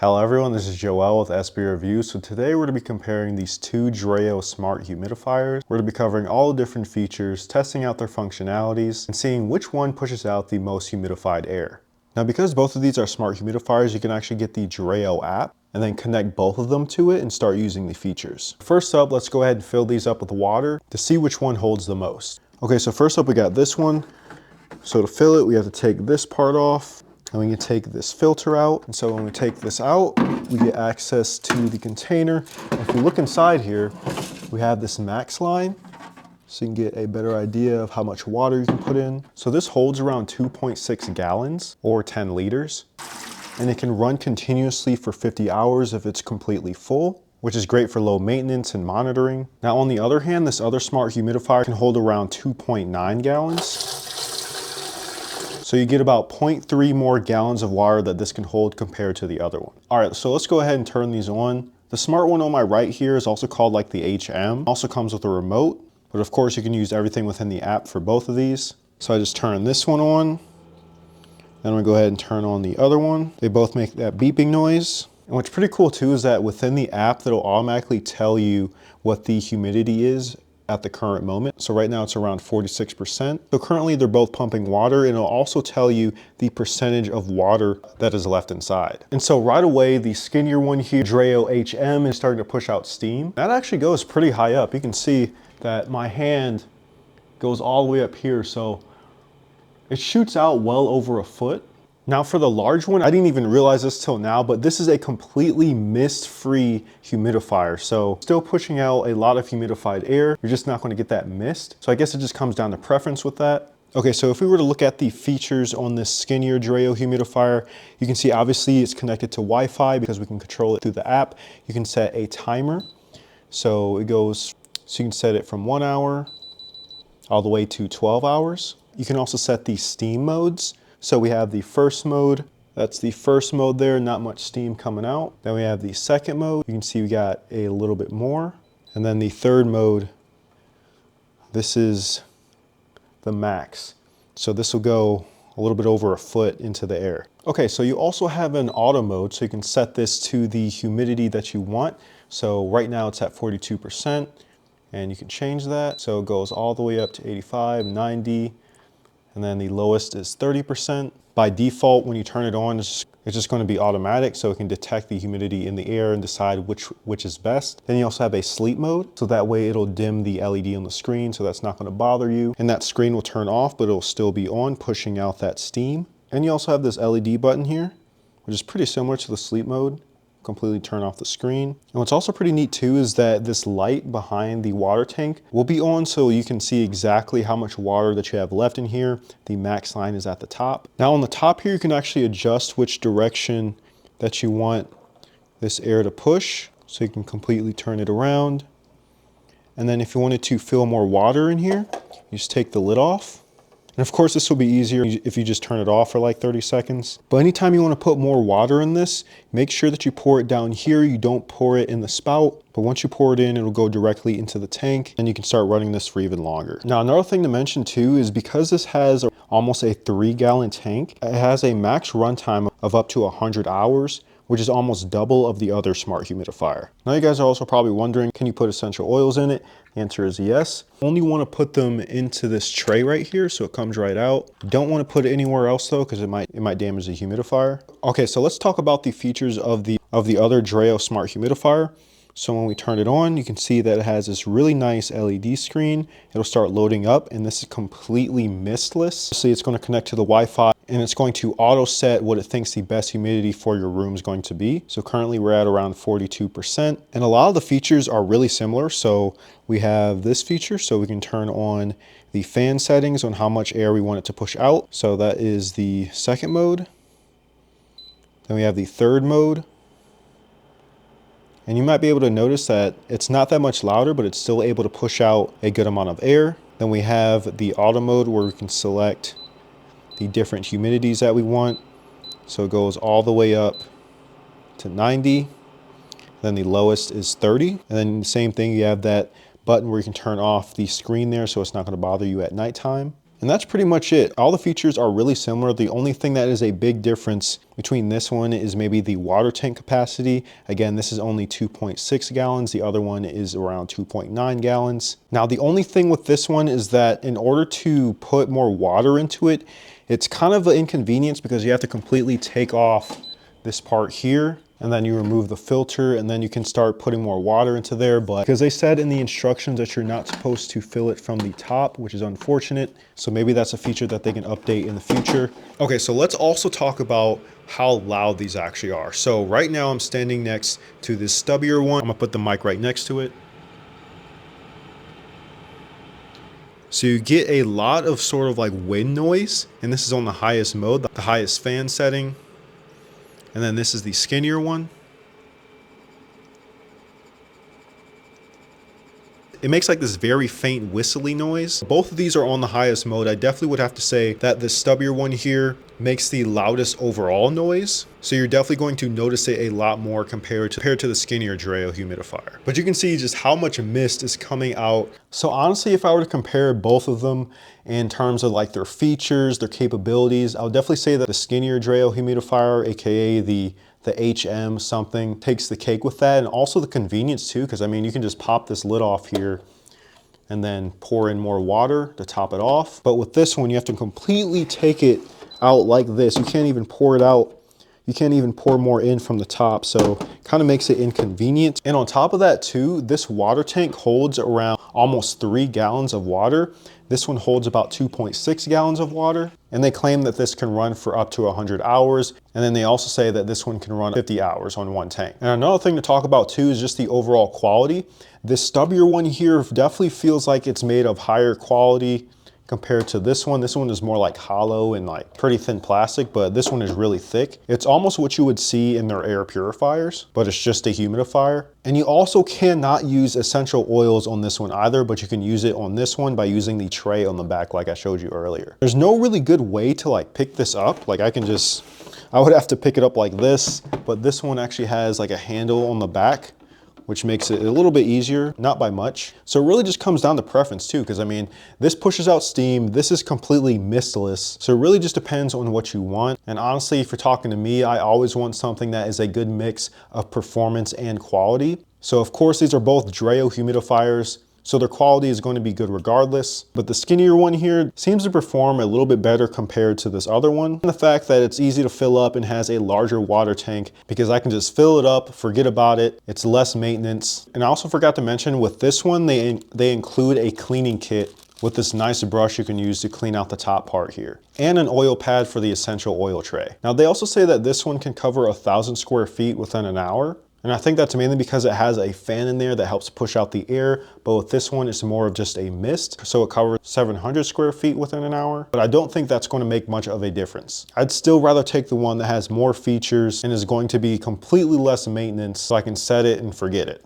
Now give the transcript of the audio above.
Hello everyone, this is Joel with SB Review. So today we're going to be comparing these two Dreo smart humidifiers. We're going to be covering all the different features, testing out their functionalities, and seeing which one pushes out the most humidified air. Now because both of these are smart humidifiers, you can actually get the Dreo app and then connect both of them to it and start using the features. First up, let's go ahead and fill these up with water to see which one holds the most. Okay, so first up we got this one. So to fill it, we have to take this part off. And we can take this filter out. And so when we take this out, we get access to the container. And if you look inside here, we have this max line. So you can get a better idea of how much water you can put in. So this holds around 2.6 gallons or 10 liters. And it can run continuously for 50 hours if it's completely full, which is great for low maintenance and monitoring. Now on the other hand, this other smart humidifier can hold around 2.9 gallons. So you get about 0.3 more gallons of water that this can hold compared to the other one. All right, so let's go ahead and turn these on. The smart one on my right here is also called like the HM. Also comes with a remote, but of course you can use everything within the app for both of these. So I just turn this one on. Then I'm gonna go ahead and turn on the other one. They both make that beeping noise. And what's pretty cool too is that within the app, that'll automatically tell you what the humidity is at the current moment. So right now it's around 46%. So currently they're both pumping water, and it'll also tell you the percentage of water that is left inside. And so right away, the Skinnier one here, Dreo HM, is starting to push out steam. That actually goes pretty high up. You can see that my hand goes all the way up here. So it shoots out well over a foot. Now for the large one, I didn't even realize this till now, but this is a completely mist-free humidifier. So still pushing out a lot of humidified air. You're just not going to get that mist. So I guess it just comes down to preference with that. Okay, so if we were to look at the features on this Skinnier Dreo humidifier, you can see obviously it's connected to Wi-Fi because we can control it through the app. You can set a timer. So it goes, so you can set it from 1 hour all the way to 12 hours. You can also set the steam modes. So we have the first mode, that's the first mode there, not much steam coming out. Then we have the second mode, you can see we got a little bit more. And then the third mode, this is the max. So this will go a little bit over a foot into the air. Okay, so you also have an auto mode, so you can set this to the humidity that you want. So right now it's at 42%, and you can change that. So it goes all the way up to 85, 90, and then the lowest is 30%. By default, when you turn it on, it's just going to be automatic, so it can detect the humidity in the air and decide which is best. Then you also have a sleep mode, so that way it'll dim the LED on the screen, so that's not going to bother you. And that screen will turn off, but it'll still be on, pushing out that steam. And you also have this LED button here, which is pretty similar to the sleep mode. Completely turn off the screen. And what's also pretty neat too is that this light behind the water tank will be on, so you can see exactly how much water that you have left in here. The max line is at the top. Now on the top here, you can actually adjust which direction that you want this air to push. So you can completely turn it around. And then if you wanted to fill more water in here, you just take the lid off. And of course, this will be easier if you just turn it off for like 30 seconds. But anytime you want to put more water in this, make sure that you pour it down here. You don't pour it in the spout, but once you pour it in, it'll go directly into the tank, and you can start running this for even longer. Now, another thing to mention too is because this has almost a 3-gallon tank, it has a max runtime of up to 100 hours, which is almost double of the other smart humidifier. Now you guys are also probably wondering, can you put essential oils in it? The answer is yes. Only want to put them into this tray right here, so it comes right out. Don't want to put it anywhere else though, because it might damage the humidifier. Okay, so let's talk about the features of the other Dreo smart humidifier. So when we turn it on, you can see that it has this really nice LED screen. It'll start loading up, and this is completely mistless. So it's going to connect to the Wi-Fi, and it's going to auto set what it thinks the best humidity for your room is going to be. So currently we're at around 42%. And a lot of the features are really similar. So we have this feature, so we can turn on the fan settings on how much air we want it to push out. So that is the second mode. Then we have the third mode. And you might be able to notice that it's not that much louder, but it's still able to push out a good amount of air. Then we have the auto mode where we can select the different humidities that we want. So it goes all the way up to 90. Then the lowest is 30. And then the same thing, you have that button where you can turn off the screen there, so it's not going to bother you at nighttime. And that's pretty much it. All the features are really similar. The only thing that is a big difference between this one is maybe the water tank capacity. Again, this is only 2.6 gallons. The other one is around 2.9 gallons. Now, the only thing with this one is that in order to put more water into it, it's kind of an inconvenience because you have to completely take off this part here, and then you remove the filter, and then you can start putting more water into there. But because they said in the instructions that you're not supposed to fill it from the top, which is unfortunate. So maybe that's a feature that they can update in the future. Okay, so let's also talk about how loud these actually are. So right now I'm standing next to this stubbier one. I'm gonna put the mic right next to it. So you get a lot of sort of like wind noise, and this is on the highest mode, the highest fan setting. And then this is the Skinnier one. It makes like this very faint whistly noise. Both of these are on the highest mode. I definitely would have to say that the stubbier one here makes the loudest overall noise. So you're definitely going to notice it a lot more compared to the Skinnier Dreo humidifier. But you can see just how much mist is coming out. So honestly, if I were to compare both of them in terms of like their features, their capabilities, I would definitely say that the Skinnier Dreo humidifier, aka the HM something, takes the cake with that. And also the convenience too, because I mean, you can just pop this lid off here and then pour in more water to top it off. But with this one, you have to completely take it out like this. You can't even pour it out. You can't even pour more in from the top. So kind of makes it inconvenient. And on top of that too, this water tank holds around almost 3 gallons of water. This one holds about 2.6 gallons of water. And they claim that this can run for up to 100 hours. And then they also say that this one can run 50 hours on one tank. And another thing to talk about too is just the overall quality. This stubbier one here definitely feels like it's made of higher quality compared to this one. This one is more like hollow and like pretty thin plastic, but this one is really thick. It's almost what you would see in their air purifiers, but it's just a humidifier. And you also cannot use essential oils on this one either, but you can use it on this one by using the tray on the back like I showed you earlier. There's no really good way to like pick this up. Like I would have to pick it up like this, but this one actually has like a handle on the back, which makes it a little bit easier, not by much. So it really just comes down to preference too, because I mean, this pushes out steam, this is completely mistless. So it really just depends on what you want. And honestly, if you're talking to me, I always want something that is a good mix of performance and quality. So of course, these are both Dreo humidifiers, so their quality is going to be good regardless. But the Skinnier one here seems to perform a little bit better compared to this other one. And the fact that it's easy to fill up and has a larger water tank, because I can just fill it up, forget about it. It's less maintenance. And I also forgot to mention with this one, they include a cleaning kit with this nice brush you can use to clean out the top part here, and an oil pad for the essential oil tray. Now they also say that this one can cover 1,000 square feet within an hour. And I think that's mainly because it has a fan in there that helps push out the air. But with this one, it's more of just a mist. So it covers 700 square feet within an hour. But I don't think that's going to make much of a difference. I'd still rather take the one that has more features and is going to be completely less maintenance, so I can set it and forget it.